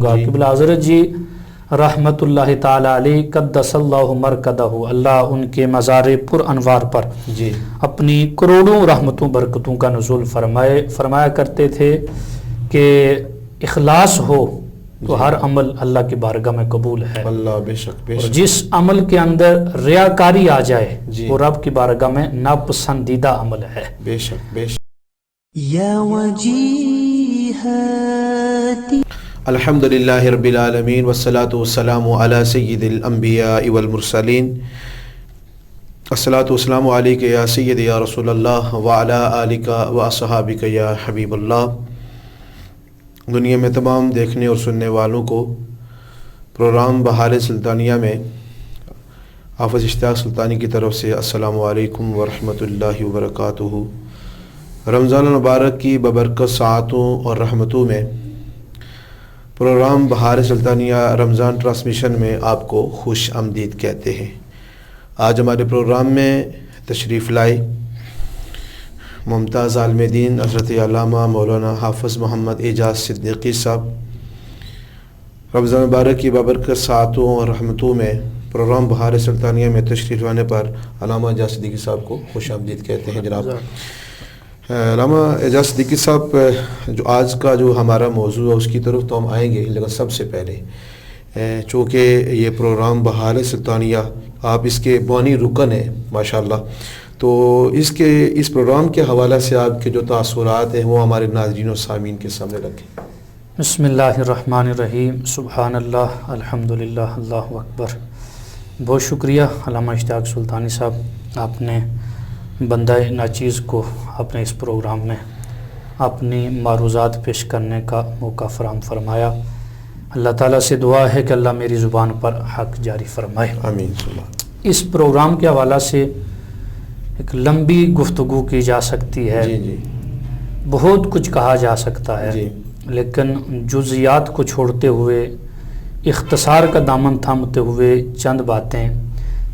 قبلہ حضرت جی رحمت اللہ تعالی علیہ قدس اللہ مرکدہ، اللہ ان کے مزار پر انوار پر اپنی کروڑوں رحمتوں برکتوں کا نزول فرمایا کرتے تھے کہ اخلاص ہو تو ہر عمل اللہ کی بارگاہ میں قبول ہے، اللہ بے شک اور جس عمل کے اندر ریاکاری آ جائے وہ رب کی بارگاہ میں ناپسندیدہ عمل ہے۔ بے شک بے شک۔ یا وجیہتی الحمدللہ رب العالمین والصلاة والسلام علی سید الانبیاء والمرسلین، الصلاة والسلام علیک یا سید یا رسول اللہ وعلی آلک واصحابک یا حبیب اللہ۔ دنیا میں تمام دیکھنے اور سننے والوں کو پروگرام بہار سلطانیہ میں حافظ اشتیاق سلطانی کی طرف سے السلام علیکم ورحمۃ اللہ وبرکاتہ۔ رمضان المبارک کی ببرکت ساعتوں اور رحمتوں میں پروگرام بہار سلطانیہ رمضان ٹرانسمیشن میں آپ کو خوش آمدید کہتے ہیں۔ آج ہمارے پروگرام میں تشریف لائے ممتاز عالم دین حضرت علامہ مولانا حافظ محمد اعجاز صدیقی صاحب۔ رمضان مبارک کی بابرکت ساعتوں اور رحمتوں میں پروگرام بہار سلطانیہ میں تشریف لانے پر علامہ اعجاز صدیقی صاحب کو خوش آمدید کہتے ہیں۔ جناب علامہ اعجاز صدیقی صاحب، جو آج کا جو ہمارا موضوع ہے اس کی طرف تو ہم آئیں گے، لیکن سب سے پہلے چونکہ یہ پروگرام بہار سلطانیہ آپ اس کے بانی رکن ہیں ماشاءاللہ، تو اس پروگرام کے حوالہ سے آپ کے جو تاثرات ہیں وہ ہمارے ناظرین و سامعین کے سامنے رکھیں۔ بسم اللہ الرحمن الرحیم، سبحان اللہ، الحمدللہ، اللہ اکبر۔ بہت شکریہ علامہ اشتیاق سلطانی صاحب، آپ نے بندہ ناچیز کو اپنے اس پروگرام میں اپنی معروضات پیش کرنے کا موقع فراہم فرمایا۔ اللہ تعالیٰ سے دعا ہے کہ اللہ میری زبان پر حق جاری فرمائے، آمین۔ اس پروگرام کے حوالہ سے ایک لمبی گفتگو کی جا سکتی ہے، بہت کچھ کہا جا سکتا ہے، لیکن جزیات کو چھوڑتے ہوئے اختصار کا دامن تھامتے ہوئے چند باتیں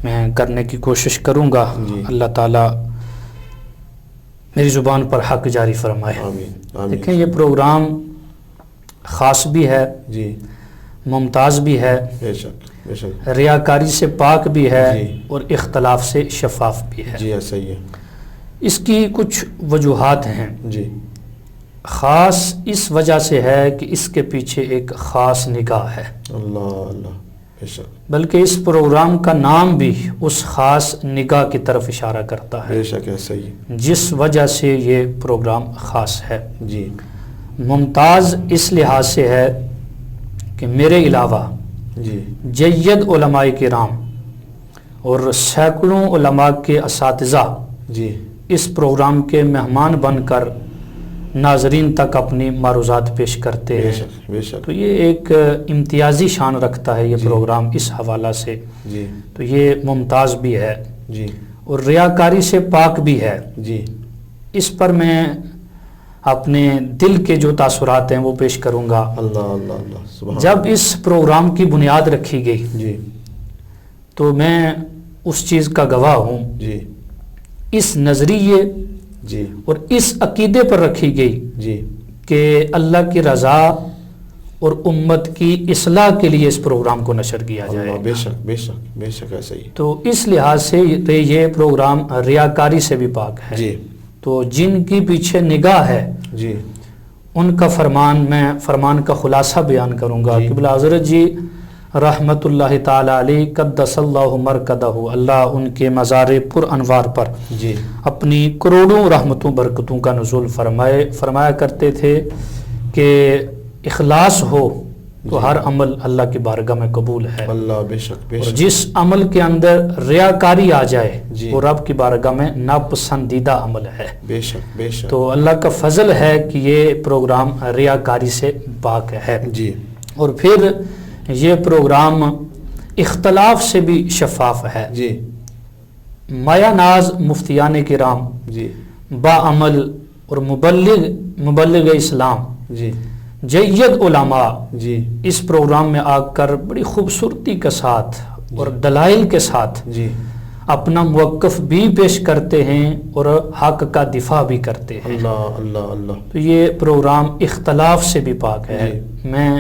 میں کرنے کی کوشش کروں گا۔ اللہ تعالیٰ میری زبان پر حق جاری فرمائے۔ آمین۔ دیکھیں، یہ پروگرام خاص بھی ہے، ممتاز بھی ہے، بے شک بے شک، ریاکاری سے پاک بھی ہے، اور اختلاف سے شفاف بھی ہے۔ جی صحیح ہے۔ اس کی کچھ وجوہات ہیں۔ جی، خاص اس وجہ سے ہے کہ اس کے پیچھے ایک خاص نگاہ ہے، اللہ اللہ، بے شک بلکہ اس پروگرام کا نام بھی اس خاص نگاہ کی طرف اشارہ کرتا ہے، بے شک ہے، صحیح، جس وجہ سے یہ پروگرام خاص ہے۔ جی، ممتاز اس لحاظ سے ہے کہ میرے علاوہ جی جید علماء کرام اور سینکڑوں علماء کے اساتذہ جی، اس پروگرام کے مہمان بن کر ناظرین تک اپنی معروضات پیش کرتے بے ہیں، شک بے شک، تو یہ ایک امتیازی شان رکھتا ہے یہ پروگرام اس حوالہ سے، جی تو یہ ممتاز بھی ہے جی اور ریاکاری سے پاک بھی ہے۔ جی، اس پر میں اپنے دل کے جو تاثرات ہیں وہ پیش کروں گا۔ اللہ اللہ اللہ، سبحان جب اس پروگرام کی بنیاد رکھی گئی جی تو میں اس چیز کا گواہ ہوں، جی اس نظریے جی اور اس عقیدے پر رکھی گئی جی، کہ اللہ کی رضا اور امت کی اصلاح کے لیے اس پروگرام کو نشر کیا جائے، اللہ، بے شک بے شک بے شک، ایسا ہی، تو اس لحاظ سے یہ پروگرام ریاکاری سے بھی پاک ہے۔ جی تو جن کی پیچھے نگاہ ہے جی ان کا میں فرمان کا خلاصہ بیان کروں گا۔ قبلہ حضرت جی رحمت اللہ تعالی علیہ قدس اللہ مرکدہ، اللہ ان کے مزار پر انوار پر جی اپنی کروڑوں رحمتوں برکتوں کا نزول فرمایا کرتے تھے کہ اخلاص ہو تو ہر عمل اللہ کی بارگاہ میں قبول ہے، اللہ، بے شک بے اور شک، جس عمل کے اندر ریاکاری آ جائے جی، وہ رب کی بارگاہ میں ناپسندیدہ عمل ہے۔ بے شک بے شک، تو اللہ کا فضل ہے کہ یہ پروگرام ریاکاری سے پاک ہے، جی اور پھر یہ پروگرام اختلاف سے بھی شفاف ہے۔ جی مایا ناز مفتیان کرام، جی با عمل اور مبلغ اسلام، جی جید علماء جی اس پروگرام میں آ کر بڑی خوبصورتی کے ساتھ اور دلائل کے ساتھ جی، اپنا موقف بھی پیش کرتے ہیں اور حق کا دفاع بھی کرتے ہیں۔ اللہ اللہ اللہ، تو یہ پروگرام اختلاف سے بھی پاک ہے۔ میں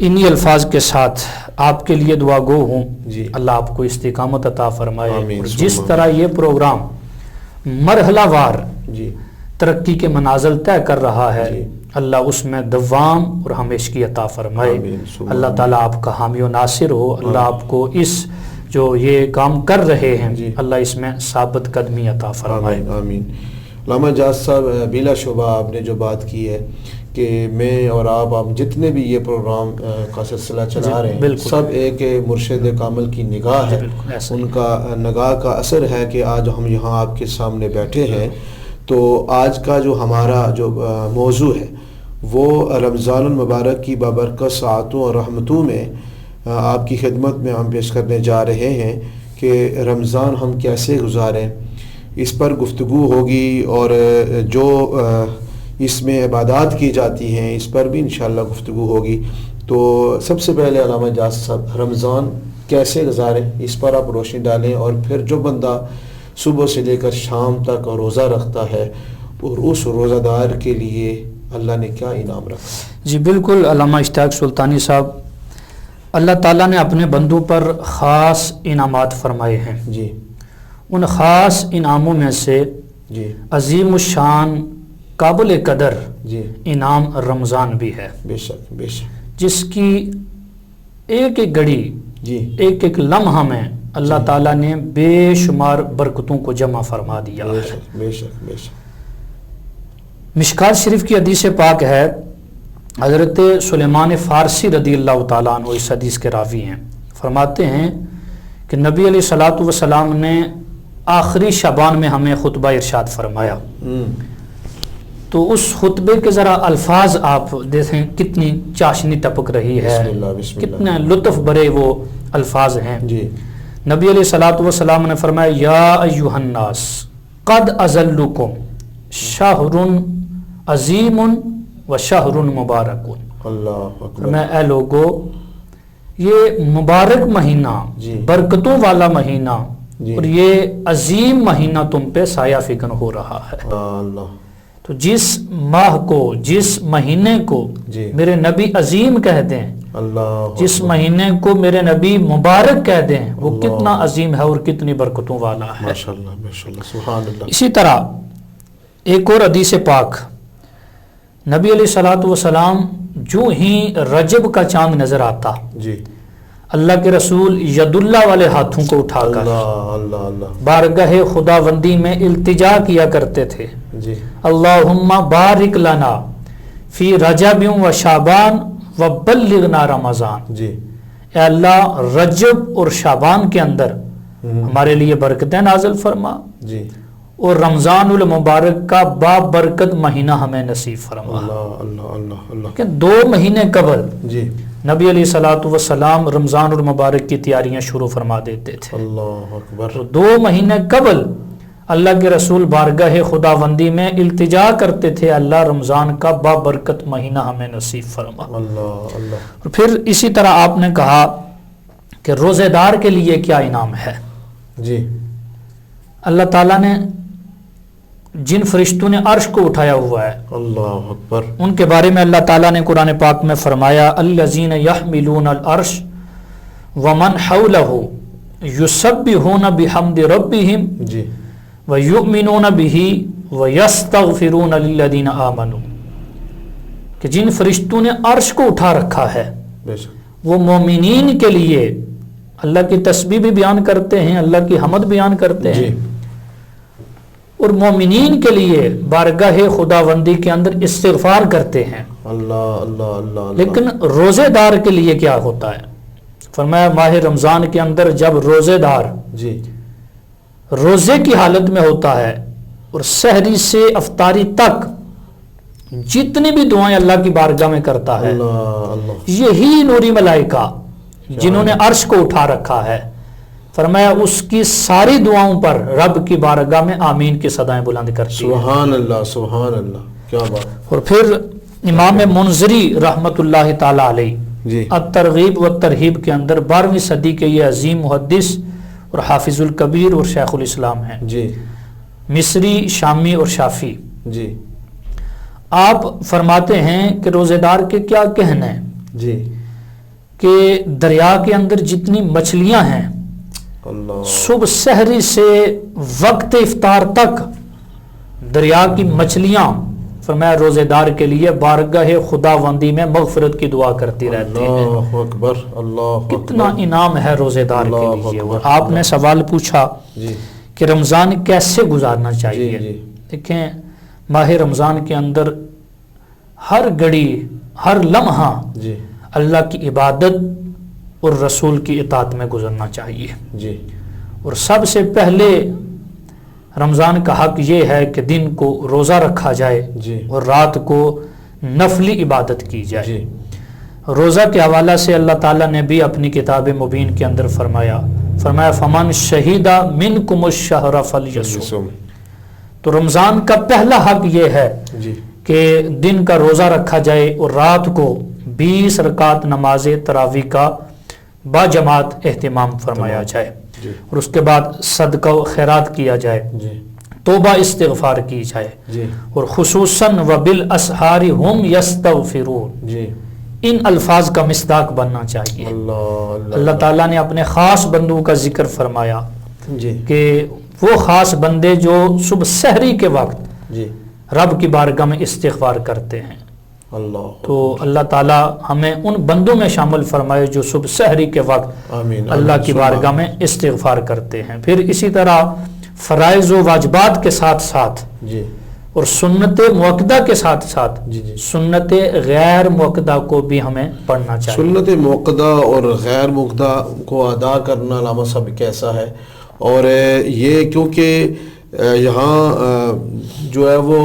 انہی الفاظ کے ساتھ آپ کے لیے دعا گو ہوں جی اللہ آپ کو استقامت عطا فرمائے آمین، اور جس طرح یہ پروگرام مرحلہ وار جی ترقی کے منازل طے کر رہا ہے جی اللہ اس میں دوام اور ہمیشگی عطا فرمائے آمین، سبحان اللہ تعالیٰ آپ کا حامی و ناصر ہو اللہ آپ کو اس جو یہ کام کر رہے ہیں جی اللہ اس میں ثابت قدمی عطا فرمائے آمین آمین۔ علامہ جاز صاحب بلا شبہ آپ نے جو بات کی ہے کہ میں اور آپ جتنے بھی یہ پروگرام کا سلسلہ چلا رہے ہیں بالکل، سب ایک مرشد کامل کی نگاہ ہے، بالکل ایسا ہی۔ ان کا نگاہ کا اثر ہے کہ آج ہم یہاں آپ کے سامنے بیٹھے ہیں۔ تو آج کا جو ہمارا جو موضوع ہے وہ رمضان المبارک کی بابرکت ساعتوں اور رحمتوں میں آپ کی خدمت میں ہم پیش کرنے جا رہے ہیں کہ رمضان ہم کیسے گزاریں، اس پر گفتگو ہوگی اور جو اس میں عبادات کی جاتی ہیں اس پر بھی انشاءاللہ گفتگو ہوگی۔ تو سب سے پہلے علامہ جاز صاحب رمضان کیسے گزاریں اس پر آپ روشنی ڈالیں، اور پھر جو بندہ صبح سے لے کر شام تک روزہ رکھتا ہے اور اس روزہ دار کے لیے اللہ نے کیا انعام رکھا؟ جی بالکل علامہ اشتیاق سلطانی صاحب، اللہ تعالیٰ نے اپنے بندوں پر خاص انعامات فرمائے ہیں، جی ان خاص انعاموں میں سے جی عظیم الشان قابل قدر جی انعام رمضان بھی ہے، بے شک بے شک جس کی ایک ایک گھڑی جی ایک ایک لمحہ میں اللہ تعالیٰ نے بے شمار برکتوں کو جمع فرما دیا بے ہے۔ شک بے شک بے شک۔ مشکات شریف کی حدیث پاک ہے، حضرت سلیمان فارسی رضی اللہ تعالیٰ عنہ اس حدیث کے راوی ہیں، فرماتے ہیں کہ نبی علیہ الصلوۃ والسلام نے آخری شعبان میں ہمیں خطبہ ارشاد فرمایا، تو اس خطبے کے ذرا الفاظ آپ دیکھیں کتنی چاشنی ٹپک رہی ہے، بسم اللہ بسم اللہ۔ کتنے لطف بھرے وہ الفاظ ہیں۔ جی نبی علیہ الصلوۃ والسلام نے فرمایا یا ایھا الناس قد اذلکم شہر عظیم و شہر مبارک، اللہ اکبر۔ میں اے لوگو یہ مبارک مہینہ، جی برکتوں والا مہینہ جی اور یہ عظیم مہینہ تم پہ سایہ فکن ہو رہا ہے۔ اللہ تو جس ماہ کو، جس مہینے کو جی میرے نبی عظیم کہہ دیں، اللہ جس اکبر۔ مہینے کو میرے نبی مبارک کہہ دیں، وہ اللہ، کتنا عظیم ہے اور کتنی برکتوں والا ہے۔ ماشاءاللہ ماشاءاللہ سبحان اللہ۔ اسی طرح ایک اور حدیث پاک، نبی علیہ الصلوۃ والسلام جو ہی رجب کا چاند نظر آتا، جی اللہ کے رسول ید اللہ والے ہاتھوں کو اٹھا کر اللہ اللہ اللہ بارگاہ خداوندی میں التجا کیا کرتے تھے، جی اللہم بارک لنا فی رجب و شعبان و بلغنا رمضان، جی اے اللہ رجب اور شعبان کے اندر ہمارے لیے برکتیں نازل فرما، جی اور رمضان المبارک کا باب برکت مہینہ ہمیں نصیب فرما۔ اللہ اللہ اللہ اللہ۔ کہ 2 مہینے قبل جی نبی علیہ الصلوۃ والسلام رمضان المبارک کی تیاریاں شروع فرما دیتے تھے، اللہ اکبر۔ تو 2 مہینے قبل اللہ کے رسول بارگاہ خداوندی میں التجا کرتے تھے، اللہ رمضان کا بابرکت مہینہ ہمیں نصیب فرما۔ اللہ اللہ۔ اور پھر اسی طرح آپ نے کہا کہ روزے دار کے لیے کیا انعام ہے۔ جی اللہ تعالیٰ نے جن فرشتوں نے عرش کو اٹھایا ہوا ہے اللہ اکبر۔ ان کے بارے میں اللہ تعالیٰ نے قرآن پاک میں فرمایا الذین یحملون العرش ومن حولہ یسبحون بحمد ربہم جی وَيُؤْمِنُونَ بِهِ وَيَسْتَغْفِرُونَ لِلَّذِينَ آمَنُوا، کہ جن فرشتوں نے عرش کو اٹھا رکھا ہے بے شک۔ وہ مومنین کے لیے اللہ کی تسبیح بھی بیان کرتے ہیں، اللہ کی حمد بیان کرتے ہیں، جی اور مومنین کے لیے بارگاہ خداوندی کے اندر استغفار کرتے ہیں۔ اللہ اللہ اللہ اللہ۔ لیکن روزے دار کے لیے کیا ہوتا ہے؟ فرمایا ماہ رمضان کے اندر جب روزے دار جی روزے کی حالت میں ہوتا ہے اور سحری سے افطاری تک جتنی بھی دعائیں اللہ کی بارگاہ میں کرتا ہے، اللہ اللہ۔ یہی نوری ملائکہ جنہوں نے عرش کو اٹھا رکھا ہے، فرمایا اس کی ساری دعاؤں پر رب کی بارگاہ میں آمین کی صدائیں بلند کرتی ہیں۔ سبحان اللہ سبحان اللہ، کیا بات۔ اور پھر امام منذری رحمت اللہ تعالی علیہ جی الترغیب و ترہیب کے اندر 12ویں صدی کے یہ عظیم محدث اور حافظ الکبیر اور شیخ الاسلام ہیں، جی مصری، شامی اور شافی۔ جی آپ فرماتے ہیں کہ روزے دار کے کیا کہنے ہیں؟ جی کہ دریا کے اندر جتنی مچھلیاں ہیں صبح سحری سے وقت افطار تک دریا کی مچھلیاں فرمایا روزے دار کے لیے بارگاہ خداوندی میں مغفرت کی دعا کرتی رہتی ہیں. اللہ اکبر، اللہ کتنا انعام ہے روزے دار کے لیے. اور آپ نے سوال پوچھا کہ رمضان کیسے گزارنا چاہیے. دیکھیں ماہ رمضان کے اندر ہر گھڑی ہر لمحہ اللہ کی عبادت اور رسول کی اطاعت میں گزرنا چاہیے. اور سب سے پہلے رمضان کا حق یہ ہے کہ دن کو روزہ رکھا جائے اور رات کو نفلی عبادت کی جائے. روزہ کے حوالہ سے اللہ تعالیٰ نے بھی اپنی کتاب مبین کے اندر فرمایا فمن شہیدہ منکم الشہر فلیصم. تو رمضان کا پہلا حق یہ ہے کہ دن کا روزہ رکھا جائے اور رات کو 20 رکعت نماز تراویح کا باجماعت اہتمام فرمایا جائے. اور اس کے بعد صدقہ و خیرات کیا جائے، توبہ استغفار کی جائے، اور خصوصاً وبالاسحار ہم یستغفرون، ان الفاظ کا مصداق بننا چاہیے. اللہ تعالیٰ نے اپنے خاص بندوں کا ذکر فرمایا کہ وہ خاص بندے جو صبح سحری کے وقت رب کی بارگاہ میں استغفار کرتے ہیں. تو اللہ تعالیٰ ہمیں ان بندوں میں شامل فرمائے جو صبح سحری کے وقت اللہ کی بارگاہ میں استغفار کرتے ہیں. پھر اسی طرح فرائض و واجبات کے ساتھ ساتھ اور سنت موقدہ کے ساتھ ساتھ سنت غیر موقدہ کو بھی ہمیں پڑھنا چاہیے. سنت موقدہ اور غیر موقدہ کو ادا کرنا علامہ صاحب کیسا ہے؟ اور یہ کیونکہ یہاں جو ہے وہ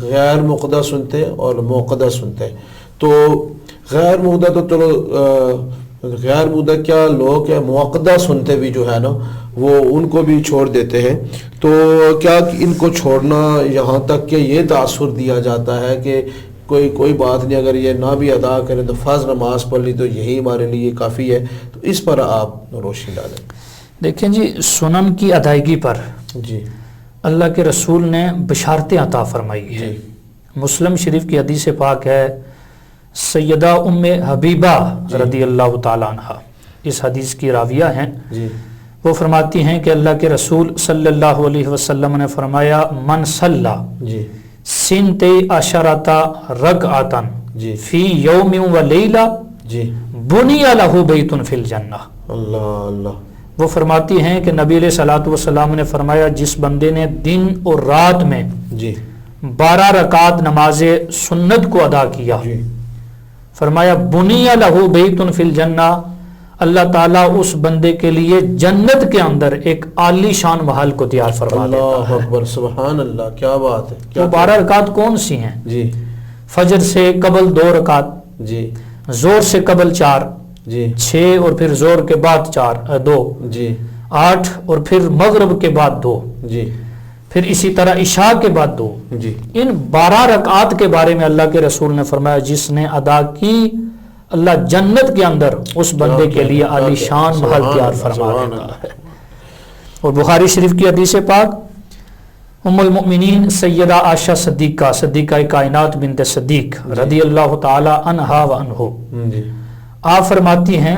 غیر موقدہ سنتے ہیں اور موقدہ سنتے ہیں، تو غیر موقدہ تو چلو غیر موقدہ کیا لوگ ہیں، موقدہ سنتے بھی جو ہے نا وہ ان کو بھی چھوڑ دیتے ہیں. تو کیا ان کو چھوڑنا یہاں تک کہ یہ تاثر دیا جاتا ہے کہ کوئی بات نہیں، اگر یہ نہ بھی ادا کریں تو فرض نماز پڑھ لی تو یہی ہمارے لیے کافی ہے؟ تو اس پر آپ روشنی ڈالیں. دیکھیں جی، سنن کی ادائیگی پر اللہ کے رسول نے بشارتیں عطا فرمائی ہے. مسلم شریف کی حدیث پاک ہے، سیدہ ام حبیبہ رضی اللہ تعالیٰ عنہ اس حدیث کی راویہ ہیں. وہ فرماتی ہیں کہ اللہ کے رسول صلی اللہ علیہ وسلم نے فرمایا من صلی سنتے عشرۃ رکعۃ فی یوم و لیلہ بنی لہ بیت فی الجنہ. اللہ. وہ فرماتی ہیں کہ نبی علیہ الصلوۃ والسلام نے فرمایا جس بندے نے دن اور رات میں 12 رکعت نماز سنت کو ادا کیا، فرمایا بنی لہ بیت فی الجنہ، اللہ تعالیٰ اس بندے کے لیے جنت کے اندر ایک عالی شان محل کو تیار فرما دیتا ہے. اللہ اکبر، سبحان اللہ، کیا بات ہے. وہ 12 رکعت کون سی ہیں؟ فجر سے قبل 2 رکعت، زور سے قبل 4، 6 اور پھر زور کے بعد 2، 8 اور پھر مغرب کے بعد 2، پھر اسی طرح عشاء کے بعد 2. ان 12 رکعات کے بارے میں اللہ کے رسول نے فرمایا جس نے ادا کی اللہ جنت کے اندر اس بندے کے لیے عالی شان محل تیار فرما دیتا ہے. اور بخاری شریف کی حدیث پاک ام المؤمنین سیدہ عائشہ صدیقہ کائنات بنت صدیق رضی اللہ تعالی عنہا و عنہ، آپ فرماتی ہیں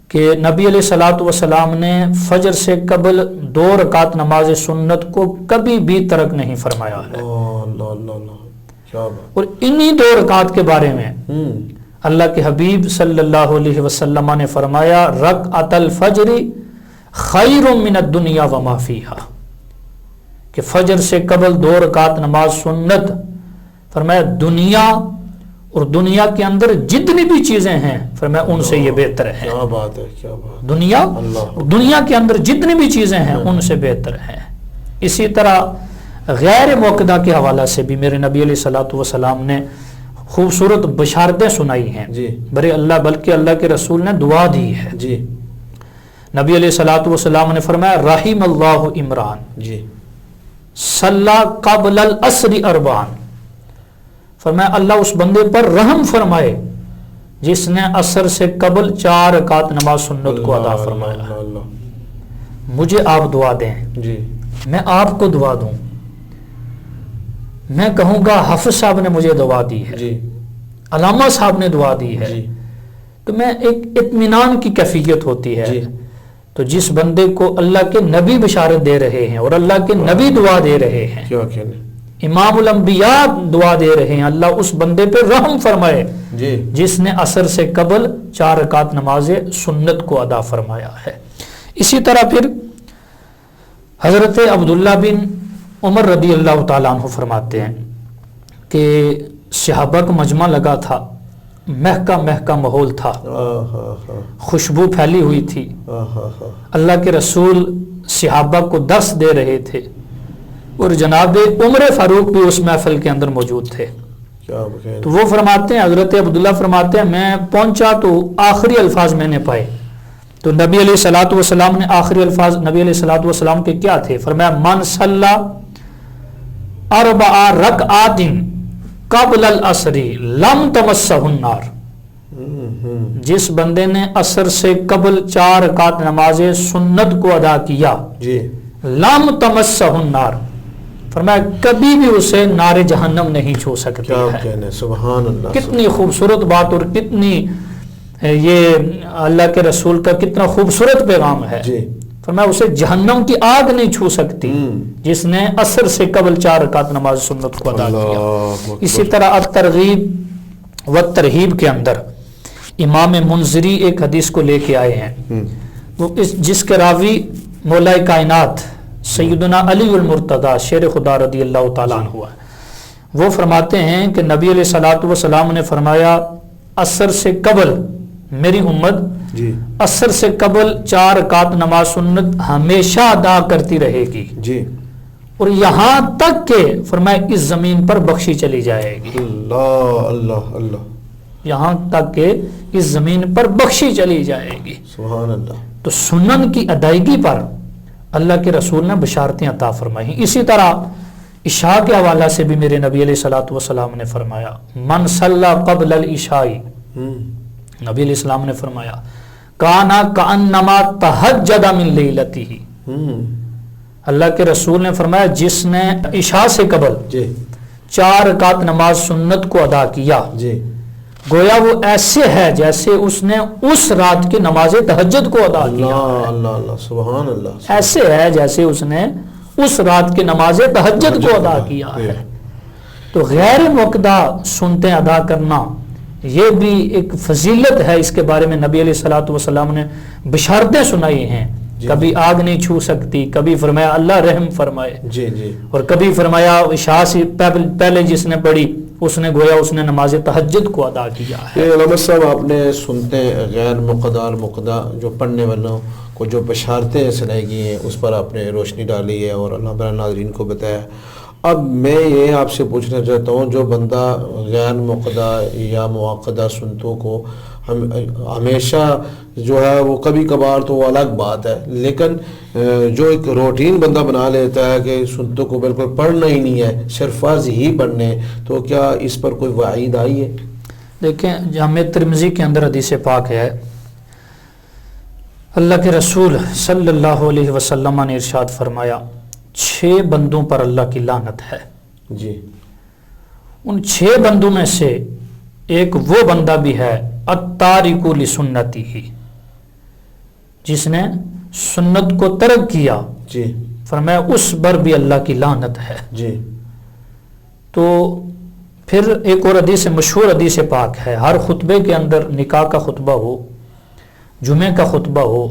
کہ نبی علیہ الصلوۃ والسلام نے فجر سے قبل 2 رکعت نماز سنت کو کبھی بھی ترک نہیں فرمایا ہے. اور انہی 2 رکعت کے بارے میں اللہ کے حبیب صلی اللہ علیہ وسلم نے فرمایا رکعت الفجر خیر من الدنیا وما فیہا، کہ فجر سے قبل 2 رکعت نماز سنت فرمایا دنیا اور دنیا کے اندر جتنی بھی چیزیں ہیں فرمایا ان سے یہ بہتر ہے. کیا بات ہے، کیا بات. دنیا کے اندر جتنی بھی چیزیں ہیں ان سے بہتر ہیں. اسی طرح غیر موقدہ کے حوالہ سے بھی میرے نبی علیہ الصلوۃ والسلام نے خوبصورت بشارتیں سنائی ہیں. بلکہ اللہ کے رسول نے دعا دی ہے. نبی علیہ الصلوۃ والسلام نے فرمایا رحم اللہ عمران صلی قبل العصر 4، فرمایا اللہ اس بندے پر رحم فرمائے جس نے عصر سے قبل 4 رکعت نماز سنت کو ادا فرمایا. مجھے آپ دعا دیں، میں آپ کو دعا دوں، میں کہوں گا حافظ صاحب نے مجھے دعا دی ہے، علامہ صاحب نے دعا دی ہے، تو میں ایک اطمینان کی کیفیت ہوتی ہے جی. تو جس بندے کو اللہ کے نبی بشارت دے رہے ہیں اور اللہ کے نبی دعا دے رہے ہیں، کیا کہنے، امام الانبیاء دعا دے رہے ہیں، اللہ اس بندے پہ رحم فرمائے جی جس نے عصر سے قبل 4 رکعت نماز سنت کو ادا فرمایا ہے۔ اسی طرح پھر حضرت عبداللہ بن عمر رضی اللہ تعالیٰ عنہ فرماتے ہیں کہ صحابہ کا مجمع لگا تھا، مہکا مہکا ماحول تھا، خوشبو پھیلی ہوئی تھی، اللہ کے رسول صحابہ کو درس دے رہے تھے اور جناب عمر فاروق بھی اس محفل کے اندر موجود تھے۔ تو وہ فرماتے ہیں، حضرت عبداللہ فرماتے ہیں میں پہنچا تو آخری الفاظ میں نے پائے، تو نبی علیہ الصلوۃ والسلام نے آخری الفاظ نبی علیہ الصلوۃ والسلام کے کیا تھے؟ فرمایا من صلی 4 رکعات قبل العصر لم تمسہ النار، جس بندے نے عصر سے قبل 4 رکعت نماز سنت کو ادا کیا، جی لم تمسہ النار، فرمایا کبھی بھی اسے نار جہنم نہیں چھو سکتی کیا ہے۔ کہنے، سبحان اللہ، کتنی خوبصورت بات اور کتنی یہ اللہ کے رسول کا کتنا خوبصورت پیغام ہے۔ جی فرمایا اسے جہنم کی آگ نہیں چھو سکتی جس نے عصر سے قبل 4 رکعت نماز سنت کو ادا کیا۔ اللہ اکبر۔ اسی طرح الترغیب و ترہیب کے اندر امام منذری ایک حدیث کو لے کے آئے ہیں، وہ جس کے راوی مولا کائنات سیدنا علی المرتضی شیر خدا رضی اللہ تعالیٰ عنہ ہے۔ وہ فرماتے ہیں کہ نبی علیہ الصلوۃ والسلام نے فرمایا عصر سے قبل میری امت جی عصر سے قبل 4 رکعت نماز سنت ہمیشہ ادا کرتی رہے گی، جی اور یہاں تک کہ فرمایا اس زمین پر بخشی چلی جائے گی، اللہ اللہ اللہ، یہاں تک کہ اس زمین پر بخشی چلی جائے گی۔ سبحان اللہ۔ تو سنن کی ادائیگی پر اللہ کے رسول نے بشارتیں عطا فرمائی۔ اسی طرح عشاء کے حوالہ سے بھی میرے نبی علیہ الصلوۃ والسلام نے فرمایا من صلی قبل العشاء، نبی علیہ السلام نے فرمایا کانا کانما تہجد من لیلتہ، اللہ کے رسول نے فرمایا جس نے عشاء سے قبل جی 4 رکعت نماز سنت کو ادا کیا، جی گویا وہ ایسے ہے جیسے اس نے اس رات کی نماز تہجد کو ادا کیا، اللہ اللہ اللہ، سبحان اللہ، ایسے ہے جیسے اس نے اس رات کی نماز تہجد کو ادا کیا ہے۔ تو غیر موقدہ سنتیں ادا کرنا یہ بھی ایک فضیلت ہے، اس کے بارے میں نبی علیہ الصلوۃ والسلام نے بشارتیں سنائی ہیں، کبھی آگ نہیں چھو سکتی، کبھی فرمایا اللہ رحم فرمائے، جی جی، اور کبھی فرمایا عشاء سے پہلے جس نے پڑھی اس نے گویا اس نے نماز تہجد کو ادا کیا ہے۔ یہ علامہ صاحب آپ نے سنتے غیر مقدہ اور مقدہ جو پڑھنے والوں کو جو بشارتیں سنائی گئی ہیں اس پر آپ نے روشنی ڈالی ہے اور اللہ تعالیٰ ناظرین کو بتایا۔ اب میں یہ آپ سے پوچھنا چاہتا ہوں جو بندہ غیر مقدہ یا معقدہ سنتوں کو ہمیشہ جو ہے وہ کبھی کبھار تو وہ الگ بات ہے، لیکن جو ایک روٹین بندہ بنا لیتا ہے کہ سنتوں کو بالکل پڑھنا ہی نہیں ہے، صرف فرض ہی پڑھنے، تو کیا اس پر کوئی وعید آئی ہے؟ دیکھیں جامع ترمذی کے اندر حدیث پاک ہے، اللہ کے رسول صلی اللہ علیہ وسلم نے ارشاد فرمایا 6 بندوں پر اللہ کی لعنت ہے، جی، ان 6 بندوں میں سے ایک وہ بندہ بھی ہے التارک لسنتی ہی، جس نے سنت کو ترک کیا، جی فرمایا اس پر بھی اللہ کی لعنت ہے۔ جی، تو پھر ایک اور حدیث مشہور حدیث پاک ہے، ہر خطبے کے اندر نکاح کا خطبہ ہو، جمعے کا خطبہ ہو،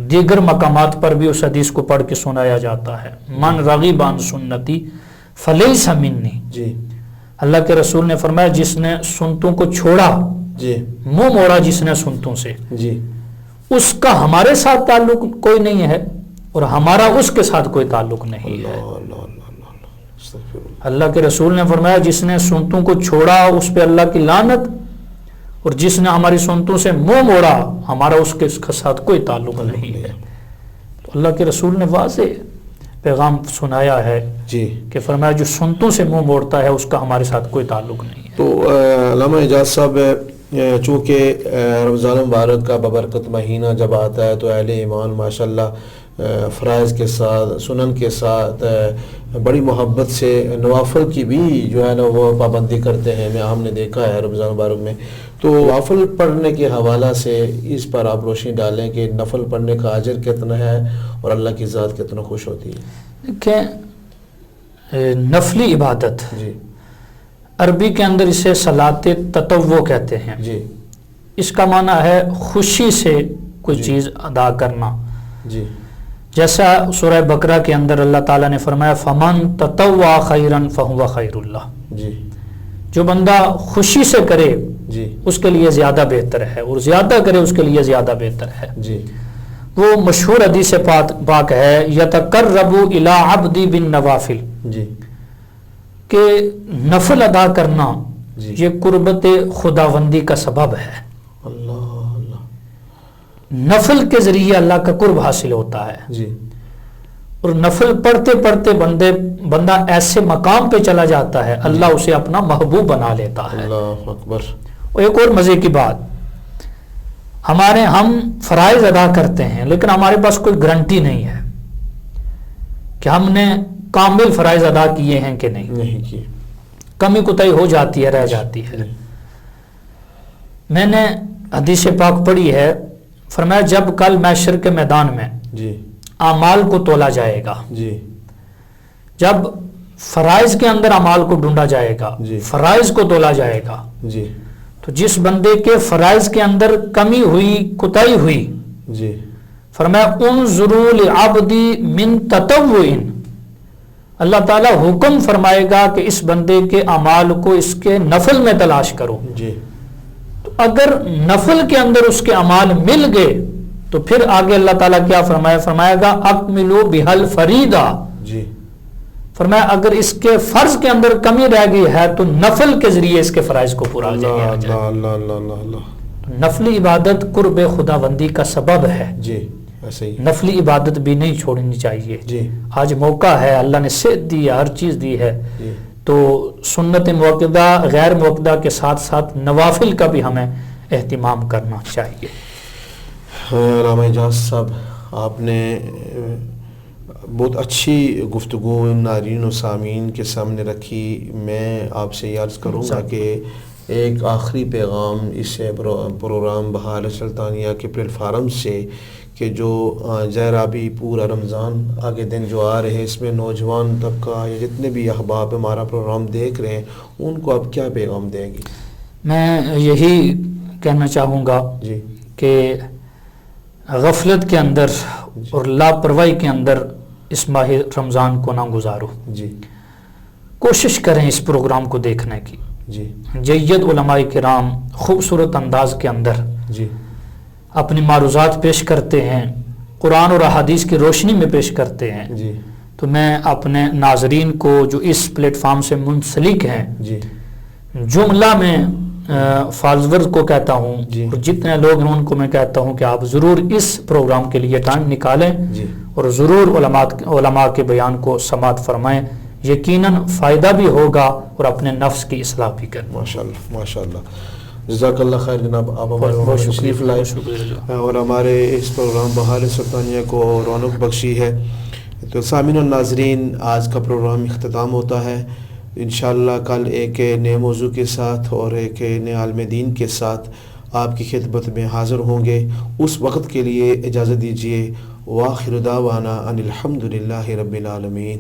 دیگر مقامات پر بھی اس حدیث کو پڑھ کے سنایا جاتا ہے، من رغب عن سنتی فلیس منی، جی اللہ کے رسول نے فرمایا جس نے سنتوں کو چھوڑا، جی منہ موڑا جس نے سنتوں سے، جی، اس کا ہمارے ساتھ تعلق کوئی نہیں ہے اور ہمارا اس کے ساتھ کوئی تعلق نہیں ہے۔ اللہ اللہ اللہ اللہ، استغفر اللہ۔ اللہ کے رسول نے فرمایا جس نے سنتوں کو چھوڑا اس پہ اللہ کی لعنت، اور جس نے ہماری سنتوں سے منہ موڑا ہمارا اس کے ساتھ کوئی تعلق نہیں ہے۔ تو اللہ کے رسول نے واضح پیغام سنایا ہے جی، کہ فرمایا جو سنتوں سے منہ موڑتا ہے اس کا ہمارے ساتھ کوئی تعلق نہیں ہے۔ تو علامہ اعجاز صاحب چونکہ رمضان مبارک کا ببرکت مہینہ جب آتا ہے تو اہل ایمان ماشاءاللہ فرائض کے ساتھ سنن کے ساتھ بڑی محبت سے نوافل کی بھی جو ہے نا وہ پابندی کرتے ہیں، ہم نے دیکھا ہے رمضان مبارک میں۔ تو نفل پڑھنے کے حوالہ سے اس پر آپ روشنی ڈالیں کہ نفل پڑھنے کا اجر کتنا ہے اور اللہ کی ذات کتنا خوش ہوتی ہے؟ دیکھیں نفلی عبادت جی عربی کے اندر اسے صلاۃ تطوع کہتے ہیں. جی اس کا معنی ہے خوشی سے کوئی جی چیز ادا کرنا. جی جیسا سورہ بقرہ کے اندر اللہ تعالیٰ نے فرمایا فمن تطوع خیرا فہو خیر اللہ. جی جو بندہ خوشی سے کرے جی اس کے لیے زیادہ بہتر ہے، اور زیادہ کرے اس کے لیے زیادہ بہتر ہے. جی وہ مشہور حدیث پاک ہے یتقرب الی عبدی بالنوافل، جی کہ نفل ادا کرنا جی یہ قربت خداوندی کا سبب ہے. اللہ اللہ. نفل کے ذریعے اللہ کا قرب حاصل ہوتا ہے. جی اور نفل پڑھتے پڑھتے بندہ ایسے مقام پہ چلا جاتا ہے اللہ اسے اپنا محبوب بنا لیتا ہے. اللہ اکبر. اور ایک اور مزے کی بات، ہم فرائض ادا کرتے ہیں لیکن ہمارے پاس کوئی گارنٹی نہیں ہے کہ ہم نے کامل فرائض ادا کیے ہیں کہ نہیں کیے. کمی کوتاہی ہو جاتی ہے، رہ جاتی ہے. میں نے حدیث پاک پڑھی ہے، فرمایا جب کل محشر کے میدان میں جی اعمال کو تولا جائے گا، جی جب فرائض کے اندر اعمال کو ڈھونڈا جائے گا، جی فرائض کو تولا جائے گا، جی تو جس بندے کے فرائض کے اندر کمی ہوئی، کوتاہی ہوئی، جی فرمایا انظروا لعبدی من تطوع، اللہ تعالیٰ حکم فرمائے گا کہ اس بندے کے اعمال کو اس کے نفل میں تلاش کرو. جی تو اگر نفل کے اندر اس کے اعمال مل گئے تو پھر آگے اللہ تعالیٰ کیا فرمائے گا اکملوا بہل فریدہ. جی فرمایا اگر اس کے فرض کے اندر کمی رہ گئی ہے تو نفل کے ذریعے اس کے فرائض کو پورا کیا جائے. اللہ اللہ اللہ اللہ اللہ. نفلی عبادت قرب خداوندی کا سبب ہے. جی ایسے ہی. نفلی عبادت بھی نہیں چھوڑنی چاہیے. جی آج موقع ہے، اللہ نے صحت دی ہے، ہر چیز دی ہے، جی تو سنت موقدہ غیر موقدہ کے ساتھ ساتھ نوافل کا بھی ہمیں اہتمام کرنا چاہیے. علامہ اعجاز صاحب، آپ نے بہت اچھی گفتگو ناظرین و سامعین کے سامنے رکھی. میں آپ سے یہ عرض کروں گا کہ ایک آخری پیغام اس پروگرام بہار سلطانیہ کے پلیٹ فارم سے کہ جو ظاہر ابھی پورا رمضان آگے دن جو آ رہے ہیں، اس میں نوجوان طبقہ یا جتنے بھی احباب ہمارا پروگرام دیکھ رہے ہیں ان کو آپ کیا پیغام دیں گی؟ میں یہی کہنا چاہوں گا جی کہ غفلت کے اندر اور لاپرواہی کے اندر اس ماہ رمضان کو نہ گزارو. جی کوشش کریں اس پروگرام کو دیکھنے کی. جی جید علماء کرام خوبصورت انداز کے اندر جی اپنی معروضات پیش کرتے ہیں، قرآن اور احادیث کی روشنی میں پیش کرتے ہیں. جی تو میں اپنے ناظرین کو جو اس پلیٹ فارم سے منسلک ہیں جی جملہ میں فالوورز کو کہتا ہوں، جی اور جتنے لوگ ہیں ان کو میں کہتا ہوں کہ آپ ضرور اس پروگرام کے لیے ٹائم نکالیں جی اور ضرور علماء کے بیان کو سماعت فرمائیں. یقیناً فائدہ بھی ہوگا اور اپنے نفس کی اصلاح بھی کریں. ماشاءاللہ ماشاءاللہ. جزاک اللہ خیر جناب، آپ ہمارے تشریف لائے اور ہمارے اس پروگرام بہار سلطانیہ کو رونق بخشی ہے. تو سامعین و ناظرین، آج کا پروگرام اختتام ہوتا ہے. انشاءاللہ کل ایک نئے موضوع کے ساتھ اور ایک نئے عالم دین کے ساتھ آپ کی خدمت میں حاضر ہوں گے. اس وقت کے لیے اجازت دیجیے. وآخر دعوانا ان الحمد للہ رب العالمین.